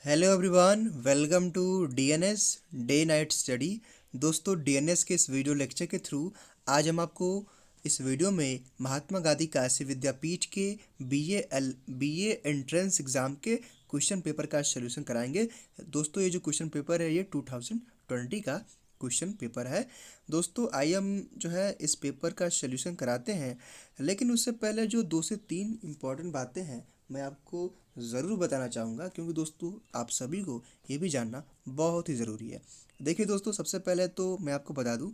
Hello everyone, welcome to DNS day night study. दोस्तों, DNS के इस वीडियो लेक्चर के थ्रू आज हम आपको इस वीडियो में महात्मा गांधी काशी विद्यापीठ के बीए एंट्रेंस एग्ज़ाम के क्वेश्चन पेपर का सॉल्यूशन कराएंगे। दोस्तों, ये जो क्वेश्चन पेपर है ये 2020 का क्वेश्चन पेपर है। दोस्तों, आइए हम जो है इस पेपर का सॉल्यूशन कराते हैं, लेकिन उससे पहले जो 2 से 3 इम्पॉर्टेंट बातें हैं मैं आपको ज़रूर बताना चाहूँगा, क्योंकि दोस्तों आप सभी को ये भी जानना बहुत ही ज़रूरी है। देखिए दोस्तों, सबसे पहले तो मैं आपको बता दूं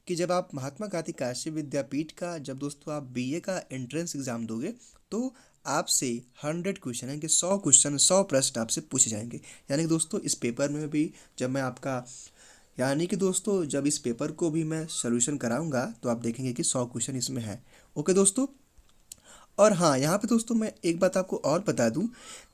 कि जब आप महात्मा गांधी काशी विद्यापीठ का जब दोस्तों आप बीए का एंट्रेंस एग्ज़ाम दोगे तो आपसे 100 क्वेश्चन यानी कि 100 क्वेश्चन 100 प्रश्न आपसे पूछे जाएंगे। यानी कि दोस्तों इस पेपर में भी जब मैं आपका यानी कि दोस्तों जब इस पेपर को भी मैं सोल्यूशन कराऊंगा तो आप देखेंगे कि 100 क्वेश्चन इसमें है। ओके दोस्तों। और हाँ, यहाँ पे दोस्तों मैं एक बात आपको और बता दूं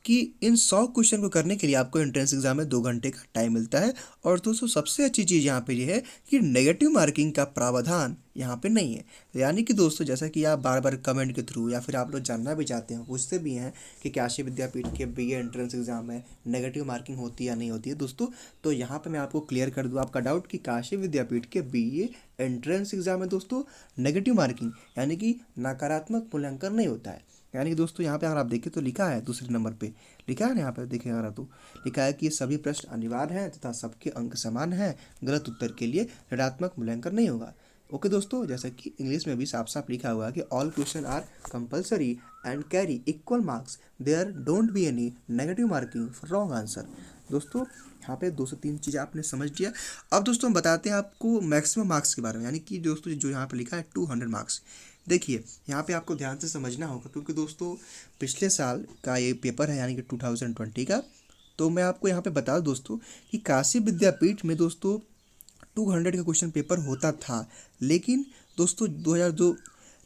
कि इन 100 क्वेश्चन को करने के लिए आपको एंट्रेंस एग्जाम में 2 घंटे का टाइम मिलता है। और दोस्तों सबसे अच्छी चीज़ यहाँ पे ये है कि नेगेटिव मार्किंग का प्रावधान यहाँ पे नहीं है। यानी कि दोस्तों जैसा कि आप बार बार कमेंट के थ्रू या फिर आप लोग जानना भी चाहते हैं, पूछते भी हैं कि काशी विद्यापीठ के बीए एंट्रेंस एग्जाम में नेगेटिव मार्किंग होती है या नहीं होती है दोस्तों, तो यहाँ पे मैं आपको क्लियर कर दूँ आपका डाउट कि काशी विद्यापीठ के बीए एंट्रेंस एग्जाम में दोस्तों नेगेटिव मार्किंग यानी कि नकारात्मक मूल्यांकन नहीं होता है। यानी कि दोस्तों यहाँ पे अगर आप देखें तो लिखा है दूसरे नंबर पे, लिखा है ना यहाँ पे देखें अगर आप तो लिखा है कि ये सभी प्रश्न अनिवार्य हैं तथा सबके अंक समान हैं, गलत उत्तर के लिए ऋणात्मक मूल्यांकन नहीं होगा। ओके दोस्तों, जैसा कि इंग्लिश में भी साफ साफ लिखा हुआ है कि all question are compulsory and carry equal marks, there don't be any negative marking for wrong answer. दोस्तों यहाँ पे 2 से 3 चीज़ें आपने समझ लिया। अब दोस्तों हम बताते हैं आपको मैक्सिमम मार्क्स के बारे में, यानी कि दोस्तों जो यहाँ पे लिखा है 200 मार्क्स। देखिए यहाँ पे आपको ध्यान से समझना होगा, क्योंकि दोस्तों पिछले साल का ये पेपर है यानी कि 2020 का। तो मैं आपको यहाँ पे बता दूं दोस्तों कि काशी विद्यापीठ में दोस्तों 200 का क्वेश्चन पेपर होता था, लेकिन दोस्तों 2002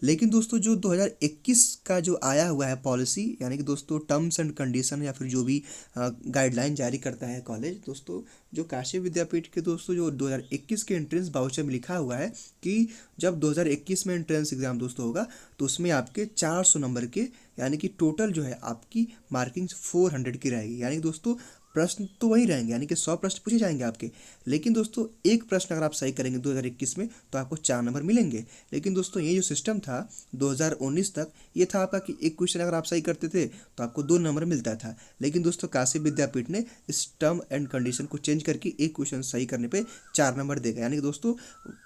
लेकिन दोस्तों जो 2021 का जो आया हुआ है पॉलिसी, यानी कि दोस्तों टर्म्स एंड कंडीशन या फिर जो भी गाइडलाइन जारी करता है कॉलेज, दोस्तों जो काशी विद्यापीठ के दोस्तों जो 2021 के एंट्रेंस बाउचर में लिखा हुआ है कि जब 2021 में एंट्रेंस एग्जाम दोस्तों होगा तो उसमें आपके 400 नंबर के यानी कि टोटल जो है आपकी मार्किंग 400 की रहेगी। यानी कि दोस्तों प्रश्न तो वही रहेंगे, यानी कि 100 प्रश्न पूछे जाएंगे आपके, लेकिन दोस्तों एक प्रश्न अगर आप सही करेंगे 2021 में तो आपको 4 नंबर मिलेंगे। लेकिन दोस्तों ये जो सिस्टम था 2019 तक, ये था आपका कि एक क्वेश्चन अगर आप सही करते थे तो आपको 2 नंबर मिलता था। लेकिन दोस्तों काशी विद्यापीठ ने इस टर्म एंड कंडीशन को चेंज करके एक क्वेश्चन सही करने पे 4 नंबर देगा। यानी कि दोस्तों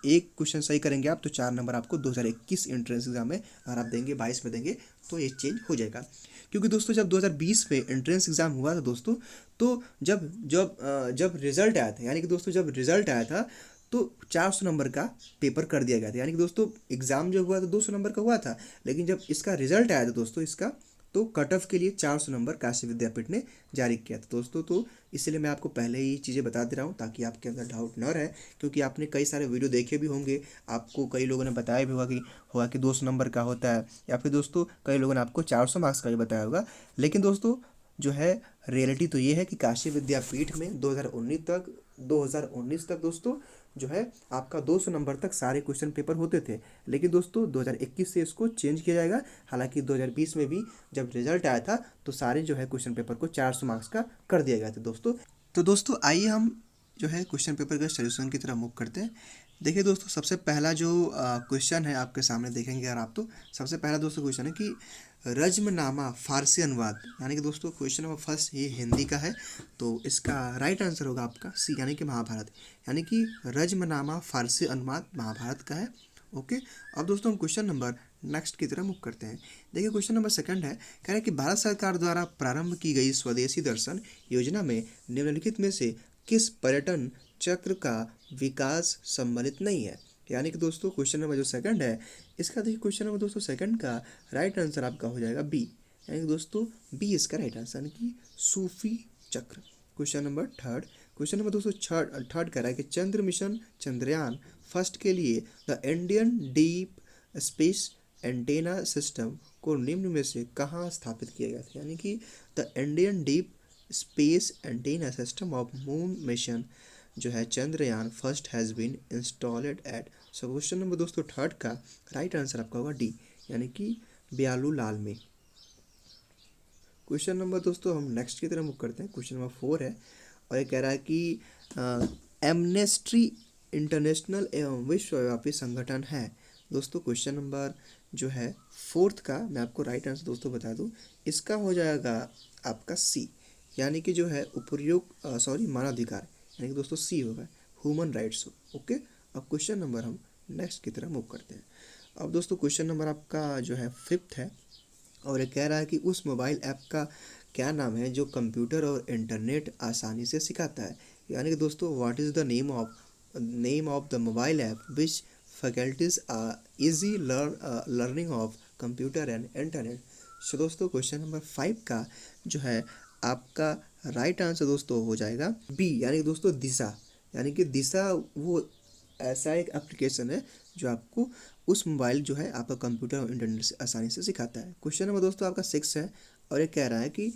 एक क्वेश्चन सही करेंगे आप तो 4 नंबर आपको 2021 एंट्रेंस एग्जाम में अगर आप देंगे 22 में देंगे तो ये चेंज हो जाएगा। क्योंकि दोस्तों जब 2020 में एंट्रेंस एग्ज़ाम हुआ था दोस्तों, तो जब रिजल्ट आया था, यानी कि दोस्तों जब रिजल्ट आया था तो 400 नंबर का पेपर कर दिया गया था। यानी कि दोस्तों एग्ज़ाम जो हुआ था 200 नंबर का हुआ था, लेकिन जब इसका रिजल्ट आया था दोस्तों इसका, तो कट ऑफ के लिए 400 नंबर काशी विद्यापीठ ने जारी किया था दोस्तों। तो इसलिए मैं आपको पहले ही चीज़ें बता दे रहा हूँ ताकि आपके अंदर डाउट न रहे, क्योंकि आपने कई सारे वीडियो देखे भी होंगे, आपको कई लोगों ने बताया भी होगा कि 200 नंबर का होता है, या फिर दोस्तों कई लोगों ने आपको 400 मार्क्स का भी बताया होगा। लेकिन दोस्तों जो है रियलिटी तो ये है कि काशी विद्यापीठ में 2019 तक दोस्तों जो है आपका 200 नंबर तक सारे क्वेश्चन पेपर होते थे। लेकिन दोस्तों 2021 से इसको चेंज किया जाएगा। हालांकि 2020 में भी जब रिजल्ट आया था तो सारे जो है क्वेश्चन पेपर को 400 मार्क्स का कर दिया गया था दोस्तों। तो दोस्तों आइए हम जो है क्वेश्चन पेपर का सोल्यूशन की तरफ मूव करते हैं। देखिए दोस्तों सबसे पहला जो क्वेश्चन है आपके सामने देखेंगे अगर आप, तो सबसे पहला दोस्तों क्वेश्चन है कि रज्मनामा फारसी अनुवाद, यानी कि दोस्तों क्वेश्चन नंबर फर्स्ट ये हिंदी का है, तो इसका राइट आंसर होगा आपका सी यानी कि महाभारत। यानी कि रज्मनामा फारसी अनुवाद महाभारत का है। ओके। अब दोस्तों हम क्वेश्चन नंबर नेक्स्ट की तरफ मूव करते हैं। देखिए क्वेश्चन नंबर सेकंड है, कह रहे हैं कि भारत सरकार द्वारा प्रारंभ की गई स्वदेशी दर्शन योजना में निम्नलिखित में से किस पर्यटन चक्र का विकास सम्मिलित नहीं है। यानी कि दोस्तों क्वेश्चन नंबर जो सेकंड है इसका देखिए क्वेश्चन नंबर दोस्तों सेकंड का राइट आंसर आपका हो जाएगा बी। यानी कि दोस्तों बी इसका राइट आंसर, यानी कि सूफी चक्र। क्वेश्चन नंबर दोस्तों थर्ड कह रहा है कि चंद्र मिशन चंद्रयान फर्स्ट के लिए the Indian deep space antenna system को निम्न में से कहाँ स्थापित किया गया था। यानी कि the Indian deep space antenna system of moon mission जो है Chandrayaan first has been installed at. So question number दोस्तों थर्ड का राइट आंसर आपका होगा डी, यानी कि ब्यालू लाल में। क्वेश्चन नंबर दोस्तों हम नेक्स्ट की तरफ मूव करते हैं। क्वेश्चन नंबर 4 है और ये कह रहा है कि एमनेस्टी इंटरनेशनल एवं विश्वव्यापी संगठन है। दोस्तों क्वेश्चन नंबर जो है 4th का मैं आपको राइट आंसर दोस्तों बता दूं, इसका हो जाएगा आपका सी, यानी कि जो है उपयुक्त मानवाधिकार, यानी कि दोस्तों सी होगा, ह्यूमन राइट्स। ओके, अब क्वेश्चन नंबर हम नेक्स्ट की तरफ मूव करते हैं। अब दोस्तों क्वेश्चन नंबर आपका जो है 5th है और ये कह रहा है कि उस मोबाइल ऐप का क्या नाम है जो कंप्यूटर और इंटरनेट आसानी से सिखाता है। यानी कि दोस्तों what is the name of the mobile app which faculties easy learning of computer and internet. So दोस्तों क्वेश्चन नंबर 5 का जो है आपका राइट आंसर दोस्तों हो जाएगा बी, यानी कि दोस्तों दिशा। यानी कि दिशा वो ऐसा एक एप्लीकेशन है जो आपको उस मोबाइल जो है आपका कंप्यूटर और इंटरनेट से आसानी से सिखाता है। क्वेश्चन नंबर दोस्तों आपका 6 है और ये कह रहा है कि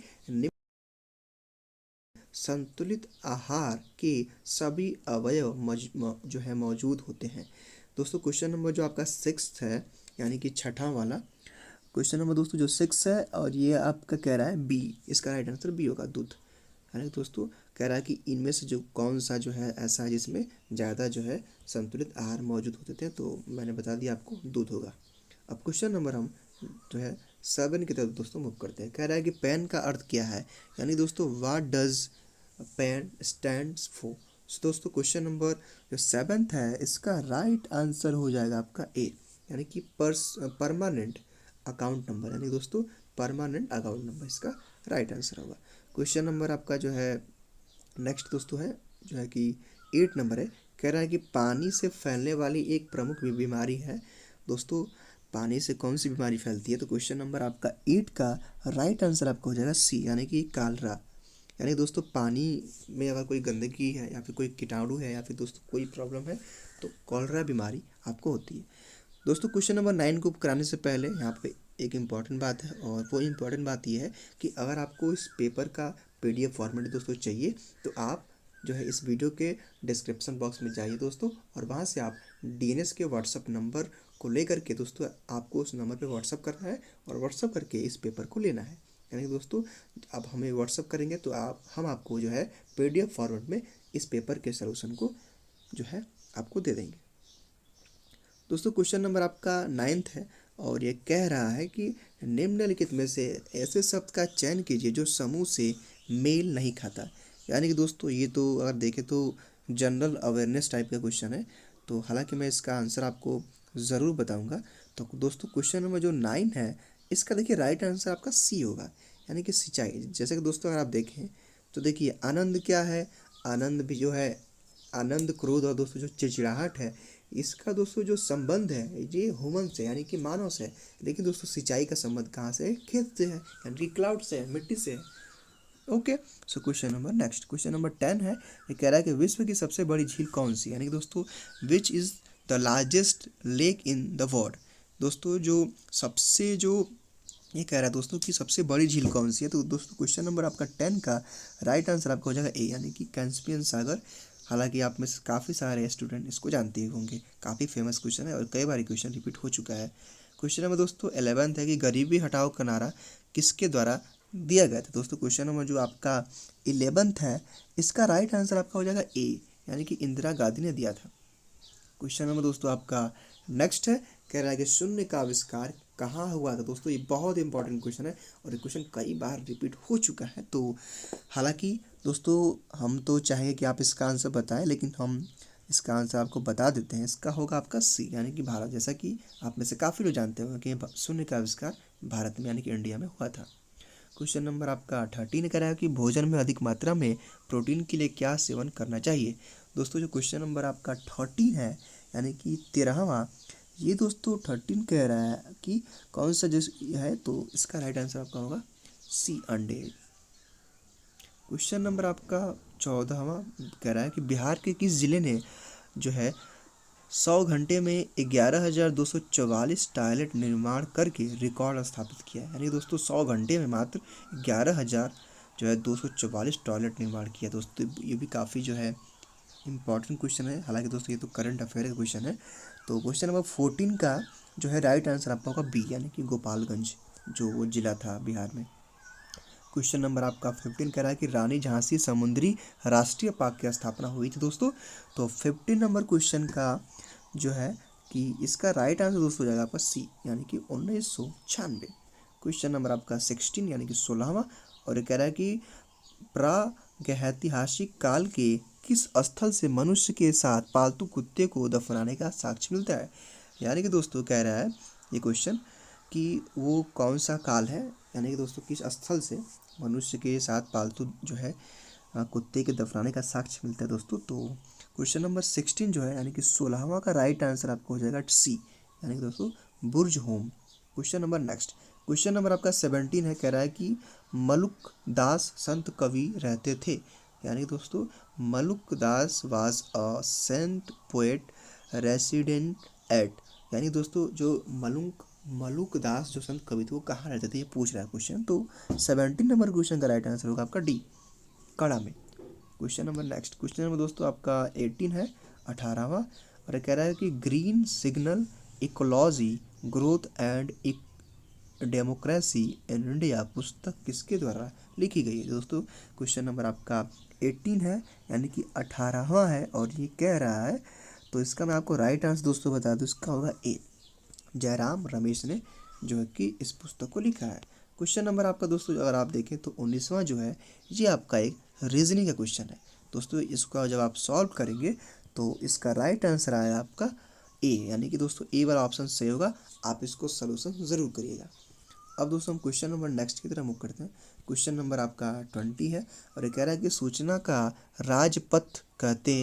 संतुलित आहार के सभी अवयव जो है मौजूद होते हैं। दोस्तों क्वेश्चन नंबर जो आपका 6 है, यानी कि छठा वाला क्वेश्चन नंबर दोस्तों जो 6 है और ये आपका कह रहा है बी, इसका राइट आंसर बी होगा, दूध। है ना दोस्तों, कह रहा है कि इनमें से जो कौन सा जो है ऐसा है जिसमें ज़्यादा जो है संतुलित आहार मौजूद होते थे, तो मैंने बता दिया आपको, दूध होगा। अब क्वेश्चन नंबर हम जो है 7 की तरफ दोस्तों मूव करते हैं। कह रहा है कि पेन का अर्थ क्या है, यानी दोस्तों what does pen stands for. दोस्तों क्वेश्चन नंबर जो 7th है इसका राइट आंसर हो जाएगा आपका ए, यानी कि परमानेंट अकाउंट नंबर, यानी दोस्तों परमानेंट अकाउंट नंबर इसका राइट आंसर होगा। क्वेश्चन नंबर आपका जो है नेक्स्ट दोस्तों है जो है कि 8 नंबर है। कह रहा है कि पानी से फैलने वाली एक प्रमुख बीमारी है। दोस्तों पानी से कौन सी बीमारी फैलती है, तो क्वेश्चन नंबर आपका 8 का राइट आंसर आपका हो जाएगा सी, यानी कि कालरा। यानी दोस्तों पानी में अगर कोई गंदगी है या फिर कोई कीटाणु है या फिर दोस्तों कोई प्रॉब्लम है तो कॉलरा बीमारी आपको होती है। दोस्तों क्वेश्चन नंबर 9 को कराने से पहले यहाँ पे एक इम्पॉर्टेंट बात है और वो इम्पॉर्टेंट बात ये है कि अगर आपको इस पेपर का PDF फॉर्मेट दोस्तों चाहिए तो आप जो है इस वीडियो के डिस्क्रिप्शन बॉक्स में जाइए दोस्तों, और वहाँ से आप DNS के व्हाट्सअप नंबर को लेकर के दोस्तों आपको उस नंबर पे व्हाट्सअप करना है और व्हाट्सअप करके इस पेपर को लेना है। यानी कि दोस्तों आप हमें व्हाट्सअप करेंगे तो हम आपको जो है PDF फॉर्मेट में इस पेपर के सलूशन को जो है आपको दे देंगे। दोस्तों क्वेश्चन नंबर आपका 9th है और ये कह रहा है कि निम्नलिखित में से ऐसे शब्द का चयन कीजिए जो समूह से मेल नहीं खाता। यानी कि दोस्तों ये तो अगर देखें तो जनरल अवेयरनेस टाइप का क्वेश्चन है, तो हालांकि मैं इसका आंसर आपको ज़रूर बताऊंगा। तो दोस्तों क्वेश्चन नंबर जो 9 है इसका देखिए राइट आंसर आपका सी होगा, यानी कि सिंचाई। जैसे कि दोस्तों अगर आप देखें तो देखिए आनंद क्या है, आनंद भी जो है आनंद, क्रोध और दोस्तों जो चिड़चिड़ाहट है इसका दोस्तों जो संबंध है ये ह्यूमन से यानी कि मानव से है। लेकिन दोस्तों सिंचाई का संबंध कहाँ से है, खेत से है, यानी कि क्लाउड से है, मिट्टी से है। ओके, सो question number next question number 10 है। ये कह रहा है कि विश्व की सबसे बड़ी झील कौन सी, यानी कि दोस्तों which is the largest lake in the world. दोस्तों जो सबसे जो ये कह रहा है दोस्तों कि सबसे बड़ी झील कौन सी है, तो दोस्तों क्वेश्चन नंबर आपका 10 का राइट आंसर आपका हो जाएगा ए, यानी कि कैस्पियन सागर। हालांकि आप में से काफ़ी सारे स्टूडेंट इसको जानते ही होंगे, काफ़ी फेमस क्वेश्चन है और कई बार क्वेश्चन रिपीट हो चुका है। क्वेश्चन नंबर दोस्तों 11th है कि गरीबी हटाओ का नारा किसके द्वारा दिया गया था। दोस्तों क्वेश्चन नंबर जो आपका 11th है इसका राइट आंसर आपका हो जाएगा ए, यानी कि इंदिरा गांधी ने दिया था। क्वेश्चन नंबर दोस्तों आपका नेक्स्ट है, कह रहा है कि शून्य का आविष्कार कहाँ हुआ था। दोस्तों ये बहुत इंपॉर्टेंट क्वेश्चन है और ये क्वेश्चन कई बार रिपीट हो चुका है। तो हालांकि दोस्तों हम तो चाहेंगे कि आप इसका आंसर बताएं, लेकिन हम इसका आंसर आपको बता देते हैं। इसका होगा आपका सी, यानी कि भारत। जैसा कि आप में से काफ़ी लोग जानते होंगे कि शून्य का आविष्कार भारत में यानी कि इंडिया में हुआ था। क्वेश्चन नंबर आपका 13 कह रहा है कि भोजन में अधिक मात्रा में प्रोटीन के लिए क्या सेवन करना चाहिए। दोस्तों जो क्वेश्चन नंबर आपका 13 है यानी कि 13वां, ये दोस्तों 13 कह रहा है कि कौन सा जिस है, तो इसका राइट आंसर आपका होगा सी, अंडे। क्वेश्चन नंबर आपका 14वां कह रहा है कि बिहार के किस जिले ने जो है 100 घंटे में 11,244 टॉयलेट निर्माण करके रिकॉर्ड स्थापित किया है। यानी दोस्तों 100 घंटे में मात्र 11,000 जो है 244 टॉयलेट निर्माण किया। दोस्तों ये भी काफ़ी जो है इंपॉर्टेंट क्वेश्चन है, हालांकि दोस्तों ये तो करंट अफेयर का क्वेश्चन है। तो क्वेश्चन नंबर 14 का जो है राइट आंसर आपका होगा बी, यानी कि गोपालगंज जो वो जिला था बिहार में। क्वेश्चन नंबर आपका 15 कह रहा है कि रानी झांसी समुद्री राष्ट्रीय पार्क की स्थापना हुई थी दोस्तों। तो 15 नंबर क्वेश्चन का जो है कि इसका राइट आंसर दोस्तों हो जाएगा आपका सी, यानी कि 1996। क्वेश्चन नंबर आपका 16 यानी कि 16वां, और ये कह रहा है कि प्रागैतिहासिक काल के किस स्थल से मनुष्य के साथ पालतू कुत्ते को दफनाने का साक्ष्य मिलता है। यानी कि दोस्तों कह रहा है ये क्वेश्चन कि वो कौन सा काल है, यानी कि दोस्तों किस स्थल से मनुष्य के साथ पालतू जो है कुत्ते के दफनाने का साक्ष्य मिलता है दोस्तों। तो क्वेश्चन नंबर 16 जो है यानी कि 16वां का राइट आंसर आपको हो जाएगा सी, यानी कि दोस्तों बुर्ज होम। Question number next, question number आपका 17 है, कह रहा है कि मलुक दास संत कवि रहते थे। यानी दोस्तों Maluk Das was a saint poet resident at, यानी दोस्तों जो मलुक दास जो संत कवि थे वो कहाँ रहते थे, ये पूछ रहा है क्वेश्चन। तो 17 नंबर क्वेश्चन का राइट आंसर होगा आपका डी, कड़ा में। Question number next, question number दोस्तों आपका 18 है, 18वां, और ये कह रहा है कि green signal ecology growth and democracy in India पुस्तक किसके द्वारा लिखी गई है दोस्तों। क्वेश्चन नंबर आपका 18 है, यानी कि 18वां है, और ये कह रहा है, तो इसका मैं आपको राइट आंसर दोस्तों बता दूँ, इसका होगा ए, जयराम रमेश ने जो है कि इस पुस्तक को लिखा है। क्वेश्चन नंबर आपका दोस्तों अगर आप देखें तो 19वां जो है ये आपका एक रीजनिंग का क्वेश्चन है दोस्तों। इसका जब आप सॉल्व करेंगे तो इसका राइट आंसर आएगा आपका ए, यानी कि दोस्तों ए वाला ऑप्शन सही होगा। आप इसको सोल्यूशन ज़रूर करिएगा। अब दोस्तों हम क्वेश्चन नंबर नेक्स्ट की तरफ मूव करते हैं। क्वेश्चन नंबर आपका 20 है, और ये कह रहा है कि सूचना का राजपथ कहते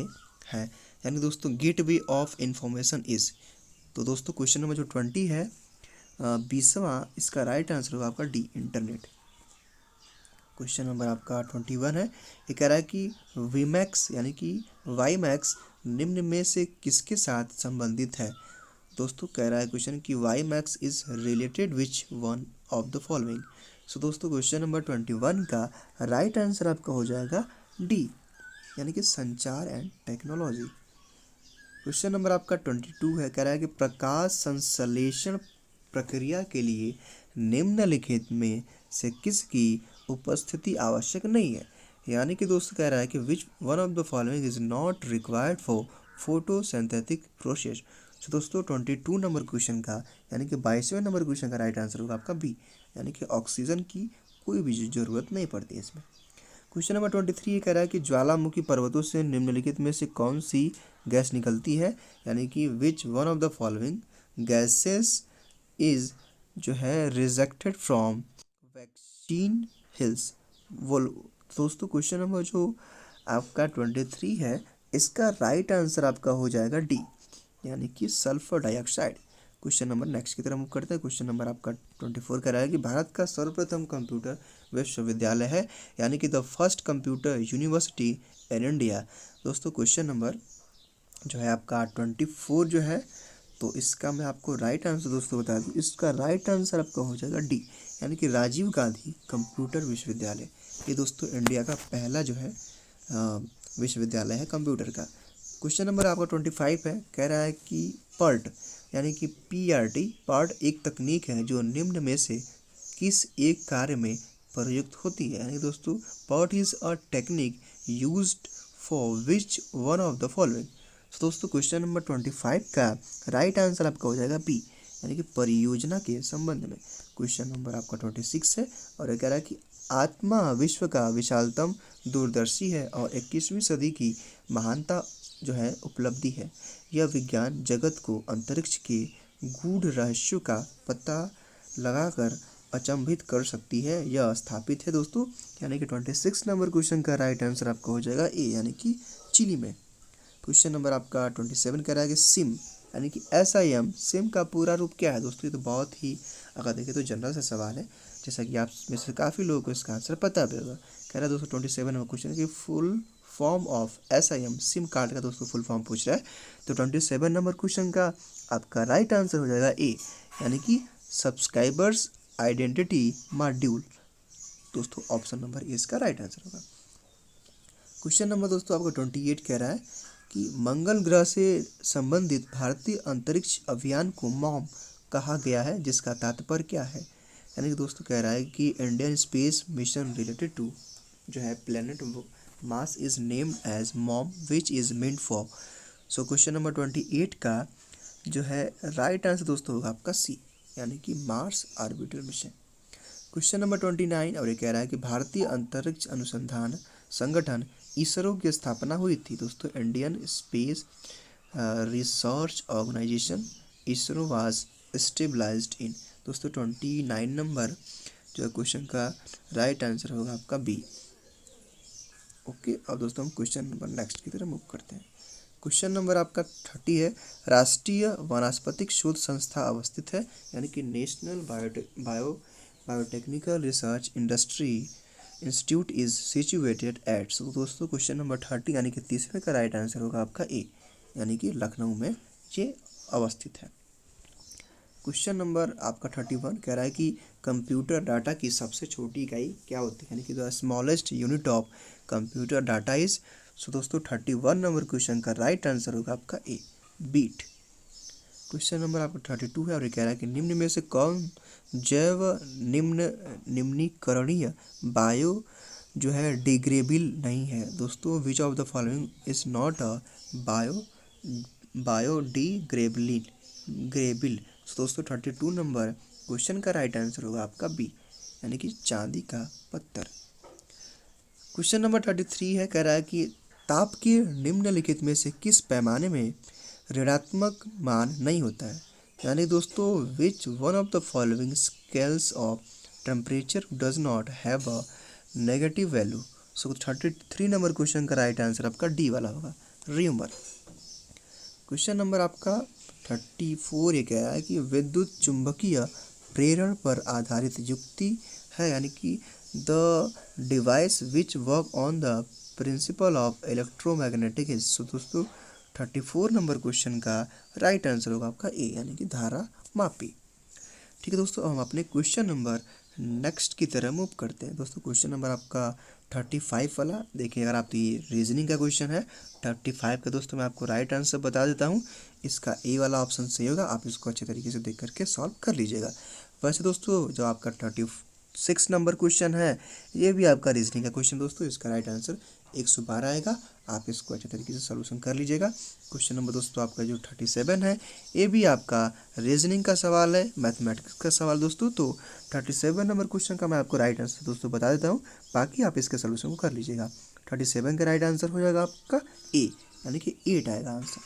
हैं, यानी दोस्तों गेटवे ऑफ इंफॉर्मेशन इज। तो दोस्तों क्वेश्चन नंबर जो 20 है 20वां, इसका राइट आंसर होगा आपका डी, इंटरनेट। क्वेश्चन नंबर आपका 21 है, ये कह रहा है कि वीमैक्स यानी कि वाईमैक्स निम्न में से किसके साथ संबंधित है। दोस्तों कह रहा है क्वेश्चन कि WiMAX is related which one of the following. So दोस्तों क्वेश्चन नंबर 21 का राइट आंसर आपका हो जाएगा डी, यानी कि संचार एंड टेक्नोलॉजी। क्वेश्चन नंबर आपका 22 है, कह रहा है कि प्रकाश संश्लेषण प्रक्रिया के लिए निम्नलिखित में से किसकी उपस्थिति आवश्यक नहीं है। यानी कि दोस्तों कह रहा है कि विच one of the following is not required for photosynthetic process. तो दोस्तों 22 नंबर क्वेश्चन का यानी कि 22वें नंबर क्वेश्चन का राइट आंसर होगा आपका बी, यानी कि ऑक्सीजन की कोई भी ज़रूरत नहीं पड़ती है इसमें। क्वेश्चन नंबर 23 ये कह रहा है कि ज्वालामुखी पर्वतों से निम्नलिखित में से कौन सी गैस निकलती है, यानी कि विच one of the following gases is जो है रिजेक्टेड फ्रॉम वैक्सीन हिल्स। वो दोस्तों क्वेश्चन नंबर जो आपका 23 है इसका राइट आंसर आपका हो जाएगा डी, यानी कि sulphur dioxide. Question number next की तरफ मूव करते हैं। क्वेश्चन नंबर आपका 24 का है कि भारत का सर्वप्रथम कंप्यूटर विश्वविद्यालय है, यानी कि the first computer university in India. दोस्तों क्वेश्चन नंबर जो है आपका 24 जो है, तो इसका मैं आपको राइट आंसर दोस्तों बता दूँ, इसका राइट आंसर आपका हो जाएगा डी, यानी कि राजीव गांधी कंप्यूटर विश्वविद्यालय। ये दोस्तों इंडिया का पहला जो है विश्वविद्यालय है कंप्यूटर का। क्वेश्चन नंबर आपका 25 है, कह रहा है कि पर्ट यानी कि PRT पार्ट एक तकनीक है जो निम्न में से किस एक कार्य में प्रयुक्त होती है। यानी दोस्तों part is a technique used for which one of the following. दोस्तों क्वेश्चन नंबर 25 का राइट आंसर आपका हो जाएगा बी, यानी कि परियोजना के संबंध में। क्वेश्चन नंबर आपका 26 है, और यह कह रहा है कि आत्मा विश्व का विशालतम दूरदर्शी है और 21वीं सदी की महानता जो है उपलब्धि है। यह विज्ञान जगत को अंतरिक्ष के गूढ़ रहस्यों का पता लगाकर अचंभित कर सकती है, यह स्थापित है दोस्तों। यानी कि 26 नंबर क्वेश्चन का राइट आंसर आपका हो जाएगा ए, यानी कि चिली में। क्वेश्चन नंबर आपका 27 कह रहा है कि सिम यानी कि SIM सिम का पूरा रूप क्या है। दोस्तों ये तो बहुत ही अगर देखें तो जनरल सा सवाल है, जैसा कि आप में से काफ़ी लोगों को इसका आंसर पता भी होगा। कह रहा है दोस्तों 27 नंबर क्वेश्चन है कि full form of SIM SIM card का दोस्तों फुल फॉर्म पूछ रहा है। तो 27 नंबर क्वेश्चन का आपका राइट आंसर हो जाएगा ए, यानी कि सब्सक्राइबर्स आइडेंटिटी मॉड्यूल। दोस्तों ऑप्शन नंबर ए इसका राइट आंसर होगा। क्वेश्चन नंबर दोस्तों आपका 28 कह रहा है कि मंगल ग्रह से संबंधित भारतीय अंतरिक्ष अभियान को मॉम कहा गया है, जिसका तात्पर्य क्या है। यानी कि दोस्तों कह रहा है कि Indian space mission related to जो है planet Mars is named as MOM which is meant for. So question number 28 का जो है राइट आंसर दोस्तों होगा आपका सी, यानी कि Mars orbital mission. Question number 29 और ये कह रहा है कि भारतीय अंतरिक्ष अनुसंधान संगठन इसरो की स्थापना हुई थी। दोस्तों Indian Space Research Organisation ISRO was stabilised in. दोस्तों 29 नंबर जो क्वेश्चन का राइट आंसर होगा आपका बी। ओके, अब दोस्तों हम क्वेश्चन नंबर नेक्स्ट की तरफ मूव करते हैं। क्वेश्चन नंबर आपका 30 है, राष्ट्रीय वनस्पतिक शोध संस्था अवस्थित है, यानी कि National Biotechnical Research Industry Institute is situated at. So दोस्तों क्वेश्चन नंबर 30 यानी कि तीसरे का राइट आंसर होगा आपका ए, यानी कि लखनऊ में ये अवस्थित है। क्वेश्चन नंबर आपका 31 कह रहा है कि कंप्यूटर डाटा की सबसे छोटी इकाई क्या होती है, यानी कि the smallest unit of computer data is. So दोस्तों 31 नंबर क्वेश्चन का राइट आंसर होगा आपका ए, बीट। क्वेश्चन नंबर आपका 32 है और ये कह रहा है कि निम्न में से कौन जैव निम्नीकरणीय बायो जो है डिग्रेडेबल नहीं है। दोस्तों which of the following is not a biodegradable. दोस्तों 32 नंबर क्वेश्चन का राइट आंसर होगा आपका बी, यानी कि चांदी का पत्थर। क्वेश्चन नंबर 33 है, कह रहा है कि ताप के निम्नलिखित में से किस पैमाने में ऋणात्मक मान नहीं होता है, यानी दोस्तों विच one of the following scales of temperature does not have a negative value. So 33 number question का राइट आंसर आपका डी वाला होगा, र्यूमर। क्वेश्चन नंबर आपका 34 ये कह रहा है कि विद्युत चुंबकीय प्रेरण पर आधारित युक्ति है, यानी कि the device which work on the principle of electromagnetic is. So दोस्तों 34 नंबर क्वेश्चन का राइट आंसर होगा आपका ए, यानी कि धारा मापी। ठीक है दोस्तों, हम अपने क्वेश्चन नंबर नेक्स्ट की तरह मूव करते हैं। दोस्तों क्वेश्चन नंबर आपका 35 वाला देखिए, अगर आप ये रीजनिंग का क्वेश्चन है 35 का दोस्तों मैं आपको राइट आंसर बता देता हूँ। इसका ए वाला ऑप्शन सही होगा, आप इसको अच्छे तरीके से देख करके सॉल्व कर लीजिएगा। वैसे दोस्तों जो आपका 36 नंबर क्वेश्चन है ये भी आपका रीजनिंग का क्वेश्चन दोस्तों, इसका राइट आंसर 112 आएगा, आप इसको अच्छे तरीके से सॉल्यूशन कर लीजिएगा। क्वेश्चन नंबर दोस्तों आपका जो 37 है ये भी आपका रीजनिंग का सवाल है, मैथमेटिक्स का सवाल दोस्तों। तो 37 नंबर क्वेश्चन का मैं आपको राइट आंसर दोस्तों बता देता हूँ, बाकी आप इसके सोल्यूशन को कर लीजिएगा। 37 का राइट आंसर हो जाएगा आपका ए, यानी कि 8 आएगा आंसर।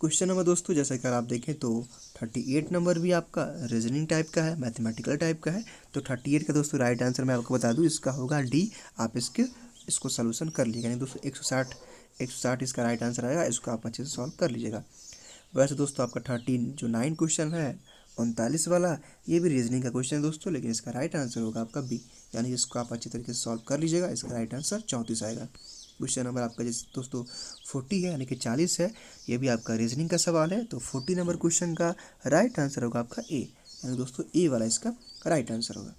क्वेश्चन नंबर दोस्तों जैसा कि आप देखें तो 38 नंबर भी आपका रीजनिंग टाइप का है, मैथमेटिकल टाइप का है। तो 38 का दोस्तों राइट आंसर मैं आपको बता दूं, इसका होगा डी, आप इसको सोल्यूशन कर लीजिएगा। यानी दोस्तों 160 इसका राइट आंसर आएगा, इसको आप अच्छे से सॉल्व कर लीजिएगा। वैसे दोस्तों आपका 9 क्वेश्चन है 39 वाला, ये भी रीजनिंग का क्वेश्चन है दोस्तों, लेकिन इसका राइट आंसर होगा आपका बी, यानी इसको आप अच्छी तरीके से सॉल्व कर लीजिएगा, इसका राइट आंसर 34 आएगा। क्वेश्चन नंबर आपका जैसे दोस्तों 40 है, यानी कि 40 है, ये भी आपका रीजनिंग का सवाल है। तो 40 नंबर क्वेश्चन का राइट आंसर होगा आपका ए, यानी दोस्तों ए वाला इसका राइट आंसर होगा।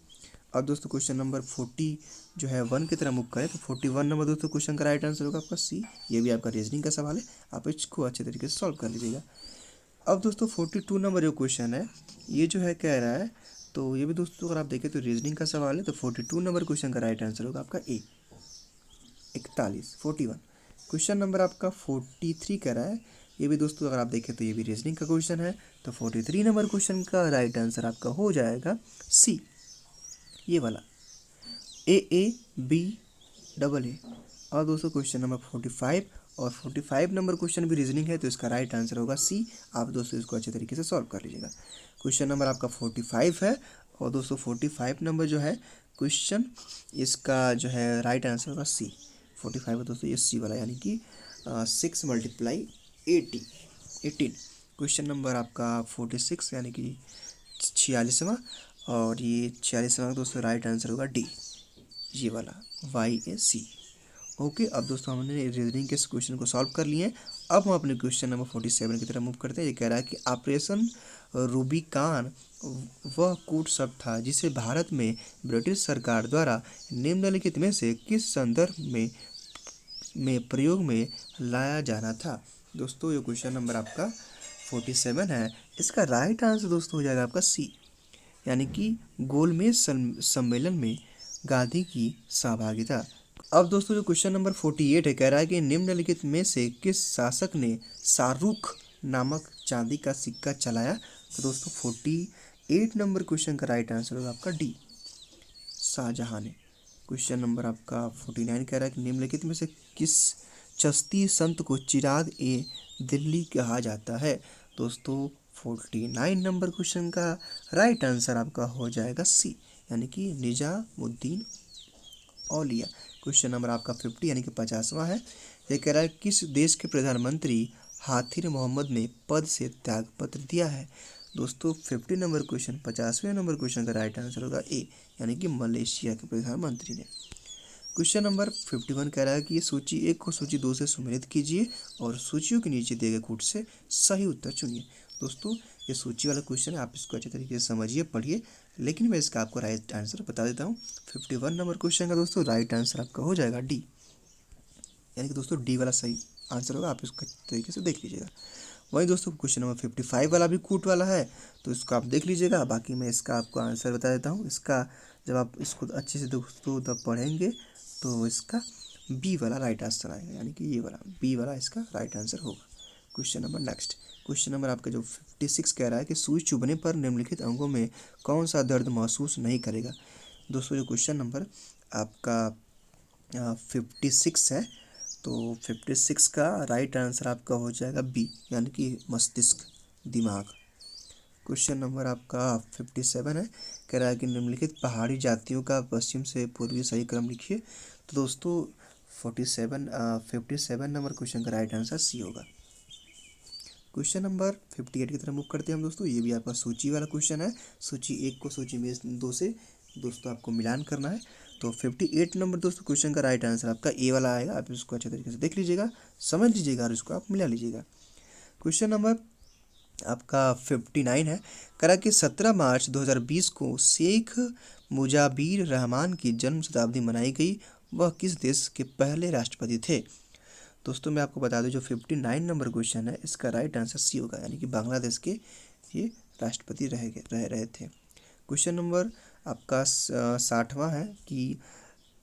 अब दोस्तों क्वेश्चन नंबर 40 जो है 1 की तरह मूव करें तो 41 नंबर दोस्तों क्वेश्चन का राइट आंसर होगा आपका सी, ये भी आपका रीजनिंग का सवाल है, आप इसको अच्छे तरीके से सॉल्व कर लीजिएगा। अब दोस्तों 42 नंबर जो क्वेश्चन है ये जो है कह रहा है, तो ये भी दोस्तों अगर आप देखें तो रीजनिंग का सवाल है। तो 42 नंबर क्वेश्चन का राइट आंसर होगा आपका ए, 41। क्वेश्चन नंबर आपका 43 कह रहा है, ये भी दोस्तों अगर आप देखें तो ये भी रीजनिंग का क्वेश्चन है। तो 43 नंबर क्वेश्चन का राइट आंसर आपका हो जाएगा सी, ये वाला AA और दोस्तों क्वेश्चन नंबर 45 और 45 नंबर क्वेश्चन भी रीजनिंग है, तो इसका राइट आंसर होगा सी, आप दोस्तों इसको अच्छे तरीके से सॉल्व कर लीजिएगा। क्वेश्चन नंबर आपका 45 है और दोस्तों 45 नंबर जो है क्वेश्चन, इसका जो है राइट आंसर होगा सी, 45 है दोस्तों ये सी वाला, यानी कि 6 × 18। क्वेश्चन नंबर आपका 46 यानी कि 46वां, और ये 46वां दोस्तों राइट आंसर होगा डी, ये वाला YAC। ओके, अब दोस्तों हमने रीजनिंग के इस क्वेश्चन को सॉल्व कर लिए हैं। अब हम अपने क्वेश्चन नंबर 47 की तरफ मूव करते हैं। ये कह रहा है कि ऑपरेशन रूबिकान वह कूट शब्द था जिसे भारत में ब्रिटिश सरकार द्वारा निम्नलिखित में से किस संदर्भ में प्रयोग में लाया जाना था। दोस्तों ये क्वेश्चन नंबर आपका 47 है, इसका राइट आंसर दोस्तों हो जाएगा आपका सी, यानी कि गोलमेज सम्मेलन में गांधी की सहभागिता। अब दोस्तों जो क्वेश्चन नंबर 48 है, कह रहा है कि निम्नलिखित में से किस शासक ने शाहरुख नामक चांदी का सिक्का चलाया। तो दोस्तों 48 नंबर क्वेश्चन का राइट आंसर होगा आपका डी, शाहजहां ने। क्वेश्चन नंबर आपका 49 कह रहा है कि निम्नलिखित में से किस चश्ती संत को चिराग ए दिल्ली कहा जाता है। दोस्तों 49 नंबर क्वेश्चन का राइट आंसर आपका हो जाएगा सी, यानी कि निजामुद्दीन औलिया। क्वेश्चन नंबर आपका 50 यानी कि 50वां है। ये कह रहा है किस देश के प्रधानमंत्री हाथिर मोहम्मद ने पद से त्यागपत्र दिया है। दोस्तों 50 नंबर क्वेश्चन 50वें नंबर क्वेश्चन का राइट आंसर होगा ए, यानी कि मलेशिया के प्रधानमंत्री ने। क्वेश्चन नंबर 51 कह रहा है कि ये सूची 1 को सूची 2 से सम्मिलित कीजिए और सूचियों के नीचे दिए गए कूट से सही उत्तर चुनिए। दोस्तों ये सूची वाला क्वेश्चन है, आप इसको अच्छे तरीके से समझिए, पढ़िए, लेकिन मैं इसका आपको राइट आंसर बता देता हूँ। 51 नंबर क्वेश्चन का दोस्तों राइट आंसर आपका हो जाएगा डी, यानी कि दोस्तों डी वाला सही आंसर होगा। आप इसको तरीके से देख लीजिएगा। वहीं दोस्तों क्वेश्चन नंबर 55 वाला भी कूट वाला है, तो इसको आप देख लीजिएगा। बाकी मैं इसका आपको आंसर बता देता हूँ। इसका जब आप इसको अच्छे से दोस्तों तब पढ़ेंगे तो इसका बी वाला राइट आंसर आएगा, यानी कि ये वाला बी वाला इसका राइट आंसर होगा। Question number next, question number आपका जो 56 कह रहा है कि सुई चुभने पर निम्नलिखित अंगों में कौन सा दर्द महसूस नहीं करेगा। दोस्तों जो क्वेश्चन नंबर आपका 56 है, तो 56 का राइट आंसर आपका हो जाएगा बी, यानी कि मस्तिष्क, दिमाग। क्वेश्चन नंबर आपका 57 है, कह रहा है कि निम्नलिखित पहाड़ी जातियों का पश्चिम से पूर्वी सही क्रम लिखिए। तो दोस्तों 57 नंबर क्वेश्चन का राइट आंसर सी होगा। क्वेश्चन नंबर 58 की तरफ मूव करते हैं हम दोस्तों। ये भी आपका सूची वाला क्वेश्चन है। सूची 1 को सूची में 2 से दोस्तों आपको मिलान करना है। तो 58 नंबर दोस्तों क्वेश्चन का राइट आंसर आपका ए वाला आएगा। आप इसको अच्छे तरीके से देख लीजिएगा, समझ लीजिएगा और इसको आप मिला लीजिएगा। क्वेश्चन नंबर आपका 59 है, करा कि 17 मार्च 2020 को शेख मुजाबिर रहमान की जन्म शताब्दी मनाई गई। वह किस देश के पहले राष्ट्रपति थे। दोस्तों मैं आपको बता दूं जो 59 नंबर क्वेश्चन है, इसका राइट आंसर सी होगा, यानी कि बांग्लादेश के ये राष्ट्रपति रह रहे थे। क्वेश्चन नंबर आपका 60वां है कि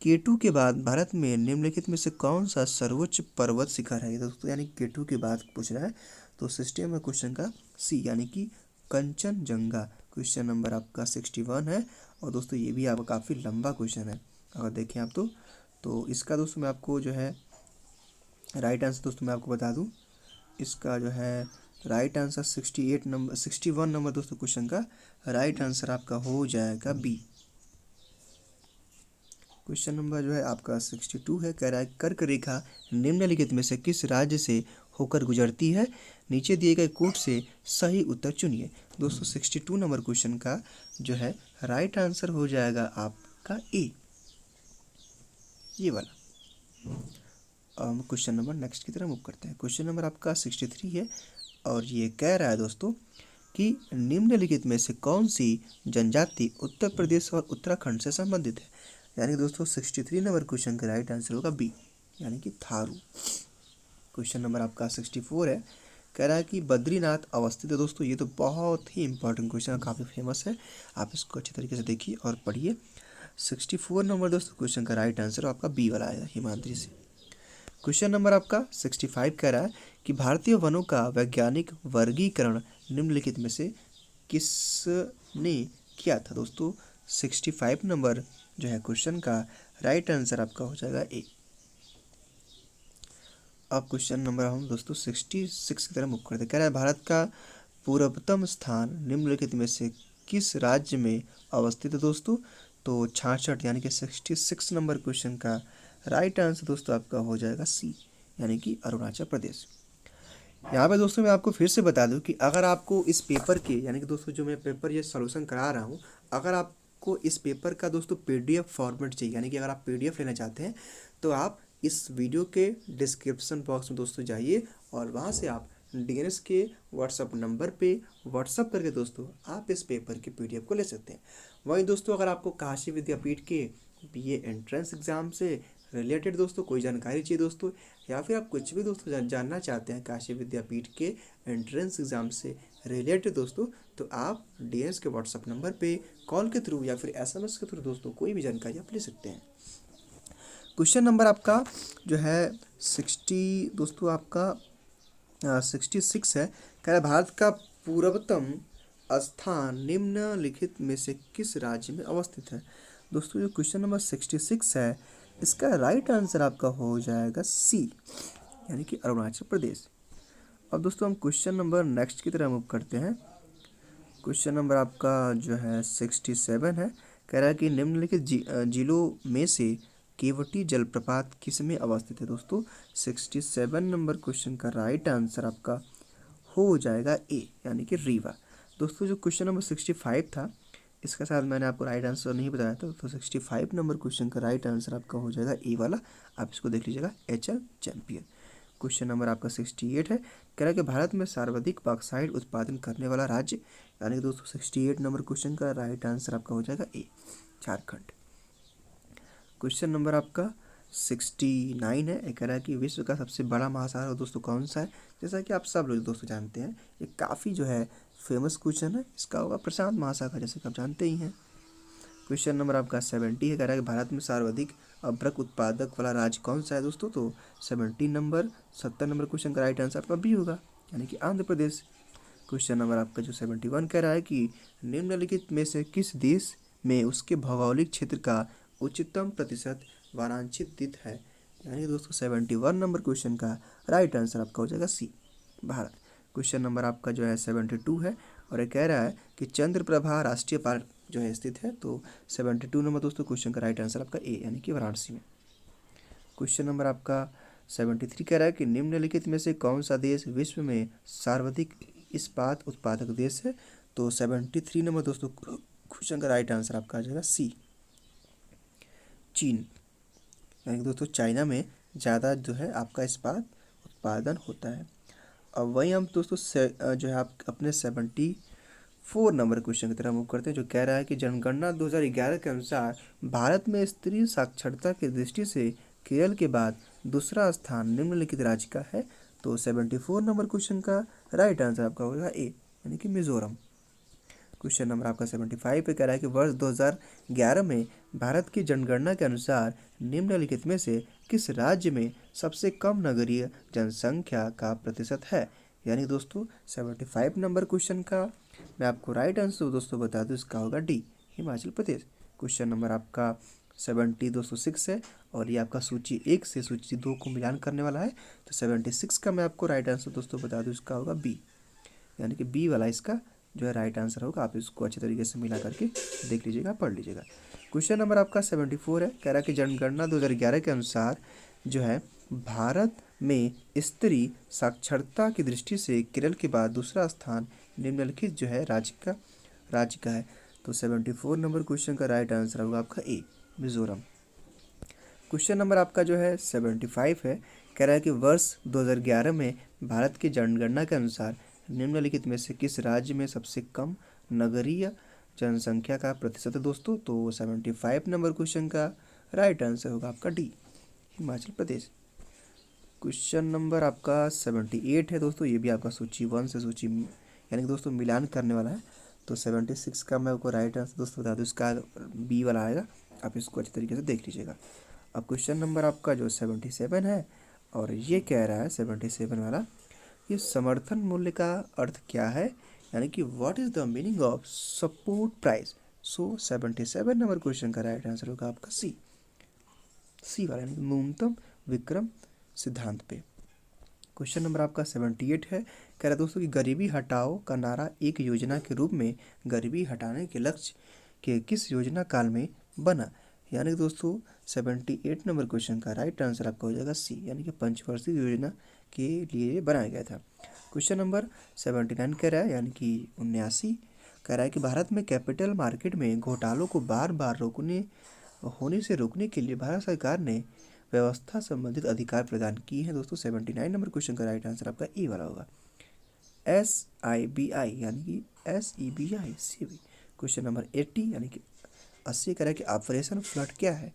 केटू के बाद भारत में निम्नलिखित में से कौन सा सर्वोच्च पर्वत शिखर है। दोस्तों यानी केटू के बाद पूछ रहा है, तो सिस्टम में क्वेश्चन का सी, यानी कि कंचनजंगा। क्वेश्चन नंबर आपका 61 है, और दोस्तों ये भी आपका काफ़ी लंबा क्वेश्चन है, अगर देखें आप तो इसका दोस्तों मैं आपको जो है राइट आंसर दोस्तों मैं आपको बता दूं, इसका जो है राइट आंसर 61 नंबर दोस्तों क्वेश्चन का राइट आंसर आपका हो जाएगा बी। क्वेश्चन नंबर जो है आपका 62 है, कह रहा है कर्क रेखा निम्नलिखित में से किस राज्य से होकर गुजरती है। नीचे दिए गए कोट से सही उत्तर चुनिए। दोस्तों 62 नंबर क्वेश्चन का जो है राइट आंसर हो जाएगा आपका ए, ये वाला। क्वेश्चन नंबर नेक्स्ट की तरफ मूव करते हैं। क्वेश्चन नंबर आपका 63 है, और ये कह रहा है दोस्तों कि निम्नलिखित में से कौन सी जनजाति उत्तर प्रदेश और उत्तराखंड से संबंधित है। यानी कि दोस्तों 63 नंबर क्वेश्चन का राइट आंसर होगा बी, यानी कि थारू। क्वेश्चन नंबर आपका 64 है, कह रहा है कि बद्रीनाथ अवस्थित है। दोस्तों ये तो बहुत ही इंपॉर्टेंट क्वेश्चन है, काफ़ी फेमस है, आप इसको अच्छे तरीके से देखिए और पढ़िए। 64 नंबर दोस्तों क्वेश्चन का राइट आंसर आपका बी वाला आएगा, हिमाद्री से। क्वेश्चन नंबर आपका 65 कह रहा है कि भारतीय वनों का वैज्ञानिक वर्गीकरण निम्नलिखित में से किसने किया था। दोस्तों 65 नंबर जो है क्वेश्चन का राइट आंसर आपका हो जाएगा ए। अब क्वेश्चन नंबर हम दोस्तों 66 की तरफ मुख करते, कह रहा है भारत का पूर्वतम स्थान निम्नलिखित में से किस राज्य में अवस्थित है। दोस्तों तो 66 यानी कि 66 नंबर क्वेश्चन का राइट आंसर दोस्तों आपका हो जाएगा सी, यानी कि अरुणाचल प्रदेश। यहाँ पे दोस्तों मैं आपको फिर से बता दूं कि अगर आपको इस पेपर के, यानी कि दोस्तों जो मैं पेपर ये सॉल्यूशन करा रहा हूँ, अगर आपको इस पेपर का दोस्तों PDF फॉर्मेट चाहिए, यानी कि अगर आप PDF लेना चाहते हैं, तो आप इस वीडियो के डिस्क्रिप्शन बॉक्स में दोस्तों जाइए और वहाँ से आप DNS के व्हाट्सअप नंबर पे व्हाट्सअप करके दोस्तों आप इस पेपर के PDF को ले सकते हैं। वहीं दोस्तों अगर आपको काशी विद्यापीठ के BA एंट्रेंस एग्ज़ाम से रिलेटेड दोस्तों कोई जानकारी चाहिए दोस्तों, या फिर आप कुछ भी दोस्तों जानना चाहते हैं काशी विद्यापीठ के एंट्रेंस एग्ज़ाम से रिलेटेड दोस्तों, तो आप डीएनएस के व्हाट्सअप नंबर पे कॉल के थ्रू या फिर एसएमएस के थ्रू दोस्तों कोई भी जानकारी आप ले सकते हैं। क्वेश्चन नंबर आपका जो है 60 दोस्तों आपका 66 है। कह रहा है भारत का पूर्वतम स्थान निम्नलिखित में से किस राज्य में अवस्थित है। दोस्तों जो क्वेश्चन नंबर 66 है, इसका राइट आंसर आपका हो जाएगा सी, यानी कि अरुणाचल प्रदेश। अब दोस्तों हम क्वेश्चन नंबर नेक्स्ट की तरह मूव करते हैं। क्वेश्चन नंबर आपका जो है 67 है। कह रहा है कि निम्नलिखित जिलों में से केवटी जलप्रपात किस में अवस्थित है। दोस्तों 67 नंबर क्वेश्चन का राइट आंसर आपका हो जाएगा ए, यानी कि रीवा। दोस्तों जो क्वेश्चन नंबर 65 था, इसका साथ मैंने आपको राइट आंसर नहीं बताया था, तो 65 नंबर क्वेश्चन का राइट आंसर आपका हो जाएगा ए वाला। आप इसको देख लीजिएगा, HL चैंपियन। क्वेश्चन नंबर आपका 68 है। कह रहा है कि भारत में सर्वाधिक बॉक्साइट उत्पादन करने वाला राज्य, यानी कि दोस्तों 68 नंबर क्वेश्चन का राइट आंसर आपका हो जाएगा ए, झारखंड। क्वेश्चन नंबर आपका 69 है। कह रहा है कि विश्व का सबसे बड़ा महासागर दोस्तों कौन सा है। जैसा कि आप सब लोग दोस्तों जानते हैं, ये काफ़ी जो है फेमस क्वेश्चन है, इसका होगा प्रशांत महासागर, जैसे कि आप जानते ही हैं। क्वेश्चन नंबर आपका 70 है। कह रहा है कि भारत में सर्वाधिक अभ्रक उत्पादक वाला राज्य कौन सा है दोस्तों, तो 70 नंबर क्वेश्चन का राइट आंसर आपका बी होगा, यानी कि आंध्र प्रदेश। क्वेश्चन नंबर आपका जो 71 कह रहा है कि निम्नलिखित में से किस देश में उसके भौगोलिक क्षेत्र का उच्चतम प्रतिशत वनांचलित है, यानी कि दोस्तों 71 नंबर क्वेश्चन का राइट आंसर आपका हो जाएगा सी, भारत। क्वेश्चन नंबर आपका जो है 72 है, और ये कह रहा है कि चंद्रप्रभा राष्ट्रीय पार्क जो है स्थित है, तो 72 नंबर दोस्तों क्वेश्चन का राइट आंसर आपका ए, यानी कि वाराणसी में। क्वेश्चन नंबर आपका 73 कह रहा है कि निम्नलिखित में से कौन सा देश विश्व में सर्वाधिक इस्पात उत्पादक देश है, तो 73 नंबर दोस्तों क्वेश्चन का राइट आंसर आपका आ जाएगा सी, चीन, यानी कि दोस्तों चाइना में ज़्यादा जो है आपका इस्पात उत्पादन होता है। अब वही हम दोस्तों जो है आप अपने 74 नंबर क्वेश्चन की तरह मूव करते हैं, जो कह रहा है कि जनगणना 2011 के अनुसार भारत में स्त्री साक्षरता की दृष्टि से केरल के बाद दूसरा स्थान निम्नलिखित राज्य का है, तो 74 नंबर क्वेश्चन का राइट आंसर आपका होगा ए, यानी कि मिजोरम। क्वेश्चन नंबर आपका 75 पे कह रहा है कि वर्ष 2011 में भारत की जनगणना के अनुसार निम्नलिखित में से किस राज्य में सबसे कम नगरीय जनसंख्या का प्रतिशत है, यानी दोस्तों 75 नंबर क्वेश्चन का मैं आपको राइट आंसर दोस्तों बता दूं, इसका होगा D, Himachal Pradesh. Question number आपका 76 है, और ये आपका सूची 1 से सूची 2 को मिलान करने वाला है, तो 76 का मैं आपको राइट आंसर दोस्तों बता दूं, इसका होगा बी, यानी कि बी वाला इसका जो है राइट आंसर होगा। आप इसको अच्छे तरीके से मिला करके देख लीजिएगा, पढ़ लीजिएगा। क्वेश्चन नंबर आपका 74 है। कह रहा है कि जनगणना 2011 के अनुसार जो है भारत में स्त्री साक्षरता की दृष्टि से केरल के बाद दूसरा स्थान निम्नलिखित जो है राज्य का है, तो 74 नंबर क्वेश्चन का राइट आंसर होगा आपका ए, मिजोरम। क्वेश्चन नंबर आपका जो है 75 है। कह रहा है कि वर्ष 2011 में भारत की जनगणना के अनुसार निम्नलिखित में से किस राज्य में सबसे कम नगरीय जनसंख्या का प्रतिशत है दोस्तों, तो 75 नंबर क्वेश्चन का राइट आंसर होगा आपका D, Himachal Pradesh. Question number आपका 78 है दोस्तों, ये भी आपका सूची 1 से सूची यानी कि दोस्तों मिलान करने वाला है, तो 76 का मैं आपको राइट आंसर दोस्तों बता दूँ, इसका बी वाला आएगा। आप इसको अच्छी तरीके से देख लीजिएगा। अब क्वेश्चन नंबर आपका जो 77 है, और ये कह रहा है 77 वाला, ये समर्थन मूल्य का अर्थ क्या है, यानी कि what is the meaning of support price. So 77 number question का राइट आंसर होगा आपका सी वाला, यानी न्यूनतम विक्रम सिद्धांत पे। क्वेश्चन नंबर आपका 78 है। कह रहा है दोस्तों कि गरीबी हटाओ का नारा एक योजना के रूप में गरीबी हटाने के लक्ष्य के किस योजना काल में बना, यानी कि दोस्तों 78 नंबर क्वेश्चन का राइट आंसर आपका हो जाएगा सी, यानी कि पंचवर्षीय योजना के लिए बनाया गया था। क्वेश्चन नंबर 79 कह रहा है, यानी कि 79 कह रहा है कि भारत में कैपिटल मार्केट में घोटालों को बार बार होने से रोकने के लिए भारत सरकार ने व्यवस्था संबंधित अधिकार प्रदान किए हैं दोस्तों। 79 नंबर क्वेश्चन का राइट आंसर आपका ए वाला होगा, SIBI, यानी कि SEBI। क्वेश्चन नंबर 80 यानी कि 80 कह रहा है कि ऑपरेशन फ्लड क्या है।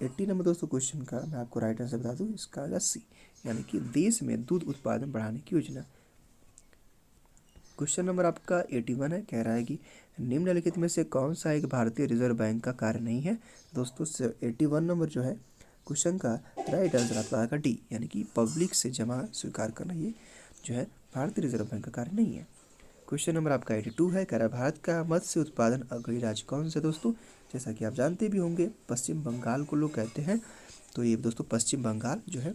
80 नंबर दोस्तों क्वेश्चन का मैं आपको राइट आंसर बता दूं, इसका आएगा सी, यानी कि देश में दूध उत्पादन बढ़ाने की योजना। क्वेश्चन नंबर आपका 81 है, कह रहा है कि निम्नलिखित में से कौन सा एक भारतीय रिजर्व बैंक का कार्य नहीं है। दोस्तों 81 नंबर जो है क्वेश्चन का राइट आंसर आपका आएगा डी, यानी कि पब्लिक से जमा स्वीकार करना, ये जो है भारतीय रिजर्व बैंक का कार्य नहीं है। क्वेश्चन नंबर आपका 82 है, कह रहा है भारत का मत्स्य उत्पादन अग्रणी राज्य कौन सा। दोस्तों जैसा कि आप जानते भी होंगे, पश्चिम बंगाल को लोग कहते हैं, तो ये दोस्तों पश्चिम बंगाल जो है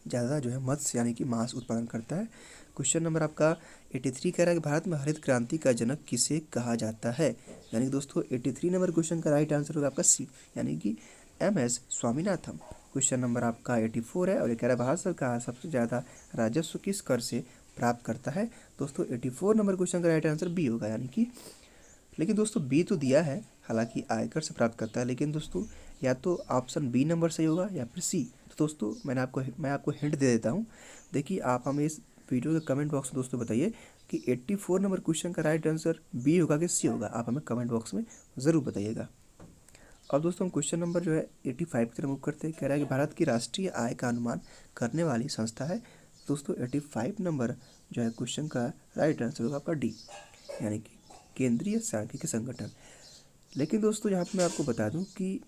ज़्यादा जो है मत्स्य यानी कि मांस उत्पादन करता है। क्वेश्चन नंबर आपका 83 कह रहा है कि भारत में हरित क्रांति का जनक किसे कहा जाता है। यानी कि दोस्तों 83 नंबर क्वेश्चन का राइट आंसर होगा आपका सी, यानी कि MS स्वामीनाथन। क्वेश्चन नंबर आपका 84 है और ये कह रहा है भारत सरकार सबसे ज़्यादा राजस्व किस कर से प्राप्त करता है। दोस्तों 84 नंबर क्वेश्चन का राइट आंसर बी होगा, यानी कि, लेकिन दोस्तों बी तो दिया है, हालांकि आयकर से प्राप्त करता है, लेकिन दोस्तों या तो ऑप्शन बी नंबर सही होगा या फिर सी। तो दोस्तों मैं आपको हिंट दे देता हूँ। देखिए आप हमें इस वीडियो के कमेंट बॉक्स में दोस्तों बताइए कि 84 नंबर क्वेश्चन का राइट आंसर बी होगा कि सी होगा, आप हमें कमेंट बॉक्स में ज़रूर बताइएगा। अब दोस्तों हम क्वेश्चन नंबर जो है 85 की तरफ मूव करते हैं। कह रहा है कि भारत की राष्ट्रीय आय का अनुमान करने वाली संस्था है। दोस्तों 85 नंबर जो है क्वेश्चन का राइट आंसर होगा आपका डी, यानी कि केंद्रीय सांख्यिकी संगठन। लेकिन दोस्तों यहाँ पर मैं आपको बता दूँ कि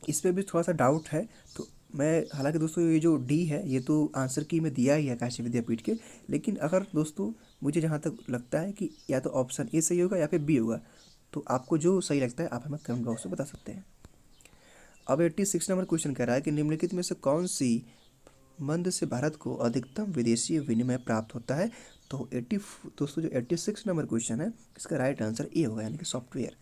इस पर भी थोड़ा सा डाउट है, तो मैं, हालांकि दोस्तों ये जो डी है ये तो आंसर की में दिया ही है काशी विद्यापीठ के, लेकिन अगर दोस्तों मुझे जहाँ तक लगता है कि या तो ऑप्शन ए सही होगा या फिर बी होगा, तो आपको जो सही लगता है आप हमें कमेंट बॉक्स में बता सकते हैं। अब 86 नंबर क्वेश्चन कह रहा है कि निम्नलिखित में से कौन सी मंद से भारत को अधिकतम विदेशी विनिमय प्राप्त होता है। तो दोस्तों जो 86 नंबर क्वेश्चन है इसका राइट आंसर ए होगा, यानी कि सॉफ्टवेयर।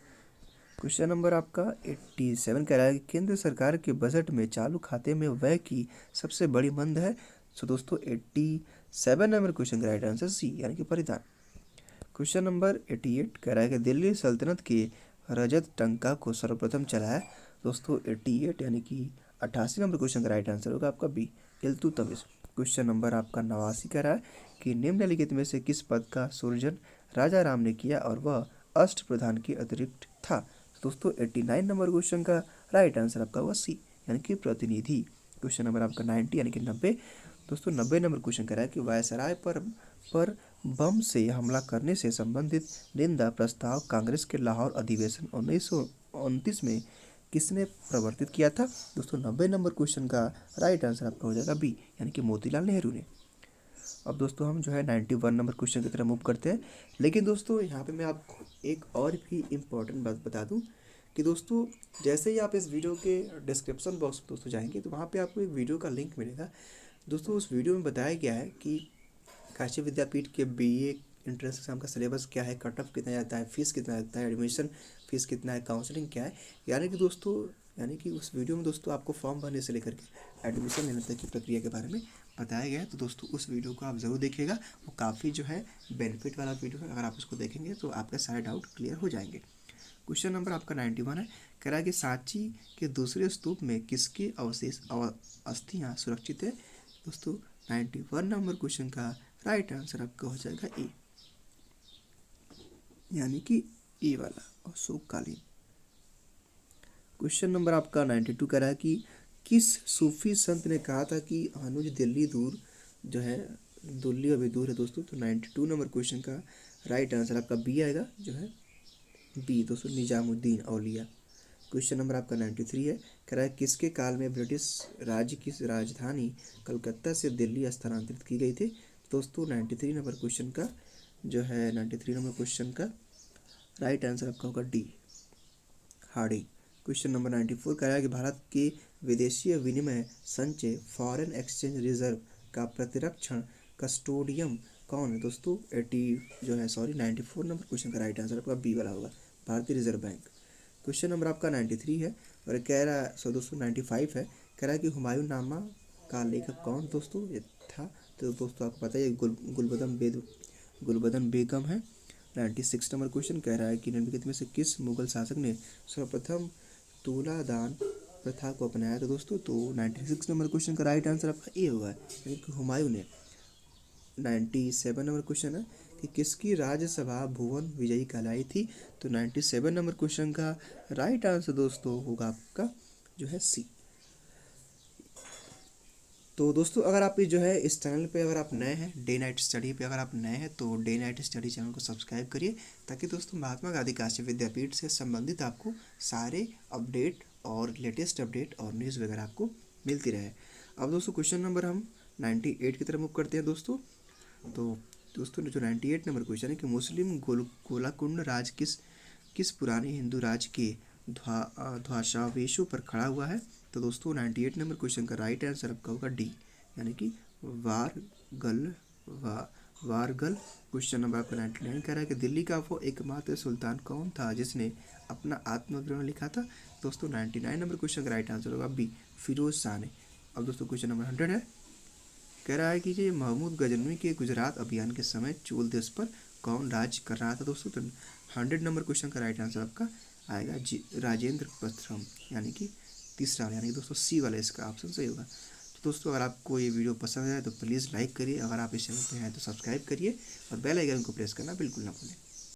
क्वेश्चन नंबर आपका 87 कह रहा है कि केंद्र सरकार के बजट में चालू खाते में व्यय की सबसे बड़ी मंद है। सो दोस्तों 87 नंबर क्वेश्चन का राइट आंसर सी, यानी कि परिधान। क्वेश्चन नंबर 88 कह रहा है कि दिल्ली सल्तनत के रजत टंका को सर्वप्रथम चलाया। दोस्तों 88 यानी कि 88 नंबर क्वेश्चन का राइट आंसर होगा आपका बी, इल्तुतमिश। क्वेश्चन नंबर आपका 89 कह रहा है कि निम्नलिखित में से किस पद का सृजन राजा राम ने किया और वह अष्टप्रधान के अतिरिक्त था। दोस्तों 89 नंबर क्वेश्चन का राइट आंसर आपका होगा सी, यानी कि प्रतिनिधि। क्वेश्चन नंबर आपका 90 यानी कि 90। दोस्तों 90 नंबर क्वेश्चन कह रहा है कि वायसराय पर बम से हमला करने से संबंधित निंदा प्रस्ताव कांग्रेस के लाहौर अधिवेशन 1929 में किसने प्रवर्तित किया था। दोस्तों 90 नंबर क्वेश्चन का राइट आंसर आपका हो जाएगा बी, यानी कि मोतीलाल नेहरू ने। अब दोस्तों हम जो है 91 नंबर क्वेश्चन की तरफ मूव करते हैं, लेकिन दोस्तों यहाँ पे मैं आपको एक और भी इम्पोर्टेंट बात बता दूँ कि दोस्तों जैसे ही आप इस वीडियो के डिस्क्रिप्शन बॉक्स में दोस्तों जाएंगे तो वहाँ पे आपको एक वीडियो का लिंक मिलेगा। दोस्तों उस वीडियो में बताया गया है कि काशी विद्यापीठ के BA इंट्रेंस एग्जाम का सिलेबस क्या है, कट ऑफ कितना जाता है, फीस कितना लगता है, एडमिशन फीस कितना है, काउंसलिंग क्या है, यानी कि उस वीडियो में दोस्तों आपको फॉर्म भरने से लेकर के एडमिशन लेने तक की प्रक्रिया के बारे में बताया गया है। तो दोस्तों उस वीडियो को आप ज़रूर देखिएगा, वो काफ़ी जो है बेनिफिट वाला वीडियो है। अगर आप उसको देखेंगे तो आपके सारे डाउट क्लियर हो जाएंगे। क्वेश्चन नंबर आपका 91 है, कह रहा है कि सांची के दूसरे स्तूप में किसके अवशेष अस्थियाँ सुरक्षित है। दोस्तों 91 नंबर क्वेश्चन का राइट आंसर आपका हो जाएगा ए, यानी कि ए वाला अशोककालीन। क्वेश्चन नंबर आपका 92 कह रहा है कि किस सूफी संत ने कहा था कि अनुज दिल्ली दूर जो है, दिल्ली अभी दूर है। दोस्तों तो 92 नंबर क्वेश्चन का राइट आंसर आपका बी आएगा, जो है बी दोस्तों निजामुद्दीन औलिया। क्वेश्चन नंबर आपका 93 है, कह रहा है किसके काल में ब्रिटिश राज्य की राजधानी कलकत्ता से दिल्ली स्थानांतरित की गई थी। दोस्तों 93 नंबर क्वेश्चन का जो है 93 नंबर क्वेश्चन का राइट आंसर आपका होगा डी, हार्डिंग। क्वेश्चन नंबर 94 कह रहा है कि भारत के विदेशी विनिमय संचय फॉरेन एक्सचेंज रिजर्व का प्रतिरक्षण कस्टोडियम कौन है। दोस्तों 94 नंबर क्वेश्चन का राइट आंसर आपका बी वाला होगा, भारतीय रिजर्व बैंक। क्वेश्चन नंबर आपका 93 है और कह रहा है दोस्तों 95 है, कह रहा है कि हुमायूं नामा का लेखक कौन दोस्तों ये था। तो दोस्तों आपको पता है गुलबदन बेगम है। 96 नंबर क्वेश्चन कह रहा है कि निम्नलिखित में से किस मुगल शासक ने सर्वप्रथम तुलादान प्रथा को अपनाया। तो दोस्तों 96 नंबर क्वेश्चन का राइट आंसर आपका ए होगा, यानी कि हुमायूं ने। 97 नंबर क्वेश्चन है कि किसकी राज्यसभा भुवन विजयी कहलाई थी। तो 97 नंबर क्वेश्चन का राइट आंसर दोस्तों होगा आपका जो है सी। तो दोस्तों अगर आप जो है इस चैनल पे अगर आप नए हैं, डे नाइट स्टडी पे अगर आप नए हैं तो डे नाइट स्टडी चैनल को सब्सक्राइब करिए, ताकि दोस्तों महात्मा गांधी काशी विद्यापीठ से संबंधित आपको सारे अपडेट और लेटेस्ट अपडेट और न्यूज़ वगैरह आपको मिलती रहे। अब दोस्तों क्वेश्चन नंबर हम 98 की तरफ मूव करते हैं दोस्तों। तो दोस्तों जो 98 नंबर क्वेश्चन है कि मुस्लिम गोलाकुंड राज किस पुराने हिंदू राज के ध्वजावेशों पर खड़ा हुआ है। तो दोस्तों 98 नंबर क्वेश्चन का राइट आंसर आपका होगा डी, यानी कि वारगल। क्वेश्चन नंबर आपका 99 कह रहा है कि दिल्ली का वो एकमात्र सुल्तान कौन था जिसने अपना आत्मविवरण लिखा था। दोस्तों 99 नंबर क्वेश्चन का राइट आंसर होगा बी, फिरोज शाह ने। अब दोस्तों क्वेश्चन नंबर 100 है, कह रहा है कि ये महमूद गजनवी के गुजरात अभियान के समय चोल देश पर कौन राज कर रहा था। दोस्तों तो 100 नंबर क्वेश्चन का राइट आंसर आपका आएगा जी, राजेंद्र प्रथम, यानी कि तीसरा वाला, यानी कि दोस्तों सी वाला इसका ऑप्शन सही होगा। तो दोस्तों अगर आपको ये वीडियो पसंद आए तो प्लीज़ लाइक करिए, अगर आप इस चैनल पर हैं तो सब्सक्राइब करिए और बेल आइकन को प्रेस करना बिल्कुल ना भूलें।